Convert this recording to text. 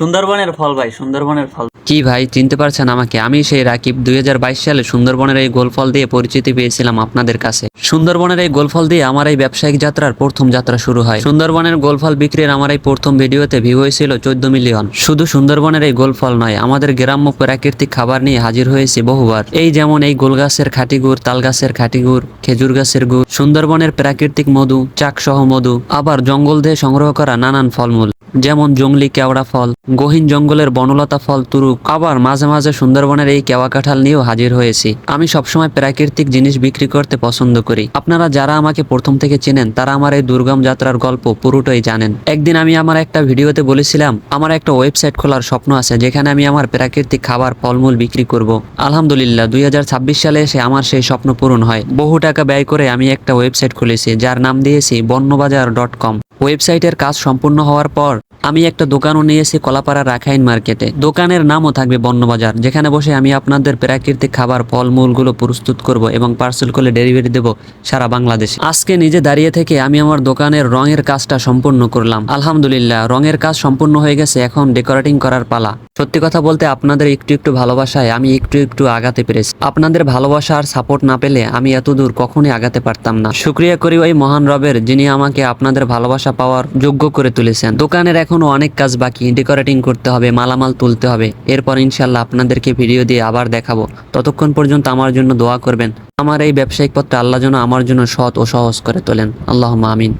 সুন্দরবনের ফল ভাই, সুন্দরবনের ফল। কি ভাই চিনতে পারছেন আমাকে? আমি সেই রাকিব 2022 সালে সুন্দরবনের এই গোলফল দিয়ে পরিচিতি পেয়েছিলাম আপনাদের কাছে। সুন্দরবনের এই গোলফল দিয়ে আমার এই ব্যবসায়িক যাত্রার প্রথম যাত্রা শুরু হয়। সুন্দরবনের গোলফল বিক্রির আমার এই প্রথম ভিডিওতে ভিউ হয়েছিল 14 মিলিয়ন। শুধু সুন্দরবনের এই গোলফল নয়, আমাদের গ্রাম্য প্রাকৃতিক খাবার নিয়ে হাজির হয়েছে বহুবার। এই যেমন এই গোল গাছের খাঁটি গুড়, তাল গাছের খাঁটি গুড়, খেজুর গাছের গুড়, সুন্দরবনের প্রাকৃতিক মধু, চাকসহ মধু, আবার জঙ্গল দিয়ে সংগ্রহ করা নানান ফলমূল, যেমন জংলি কেওড়া ফল, গহীন জঙ্গলের বনলতা ফল, তুরুক। আবার মাঝে মাঝে সুন্দরবনের এই কেওয়া কাঁঠাল নিয়েও হাজির হয়েছি। আমি সবসময় প্রাকৃতিক জিনিস বিক্রি করতে পছন্দ করি। আপনারা যারা আমাকে প্রথম থেকে চেনেন তারা আমার এই দুর্গম যাত্রার গল্প পুরোটাই জানেন। একদিন আমি আমার একটা ভিডিওতে বলেছিলাম আমার একটা ওয়েবসাইট খোলার স্বপ্ন আছে, যেখানে আমি আমার প্রাকৃতিক খাবার ফলমূল বিক্রি করব। আলহামদুলিল্লাহ 2026 সালে এসে আমার সেই স্বপ্ন পূরণ হয়। বহু টাকা ব্যয় করে আমি একটা ওয়েবসাইট খুলেছি, যার নাম দিয়েছি বন্যবাজার.com। ওয়েবসাইটের কাজ সম্পূর্ণ হওয়ার পর আমি একটা দোকানও নিয়েছি কলাপাড়া রাখাইন মার্কেটে। দোকানের নামও থাকবে বন্যবাজার, যেখানে বসে আমি আপনাদের প্রাকৃতিক খাবার ফলমূলগুলো প্রস্তুত করব এবং পার্সেল করে ডেলিভারি দেব সারা বাংলাদেশে। আজকে নিজে দাঁড়িয়ে থেকে আমি আমার দোকানের রঙের কাজটা সম্পূর্ণ করলাম। আলহামদুলিল্লাহ রঙের কাজ সম্পূর্ণ হয়ে গেছে, এখন ডেকোরেটিং করার পালা। সত্যি কথা বলতে আপনাদের একটু একটু ভালোবাসায় আমি একটু একটু আগাতে পেরেছি। আপনাদের ভালোবাসা আর সাপোর্ট না পেলে আমি এত দূর কখনোই আগাতে পারতাম না। শুকরিয়া করি ওই মহান রবের, যিনি আমাকে আপনাদের ভালোবাসা পাওয়ার যোগ্য করে তুলেছেন। দোকানের এখনো অনেক কাজ বাকি, ডেকোরেটিং করতে হবে, মালামাল তুলতে হবে। এরপর ইনশাল্লাহ আপনাদেরকে ভিডিও দিয়ে আবার দেখাবো। ততক্ষণ পর্যন্ত আমার জন্য দোয়া করবেন। আমার এই ব্যবসায়িক পথটা আল্লাহ যেন আমার জন্য সৎ ও সহজ করে তোলেন। আল্লাহুম্মা আমিন।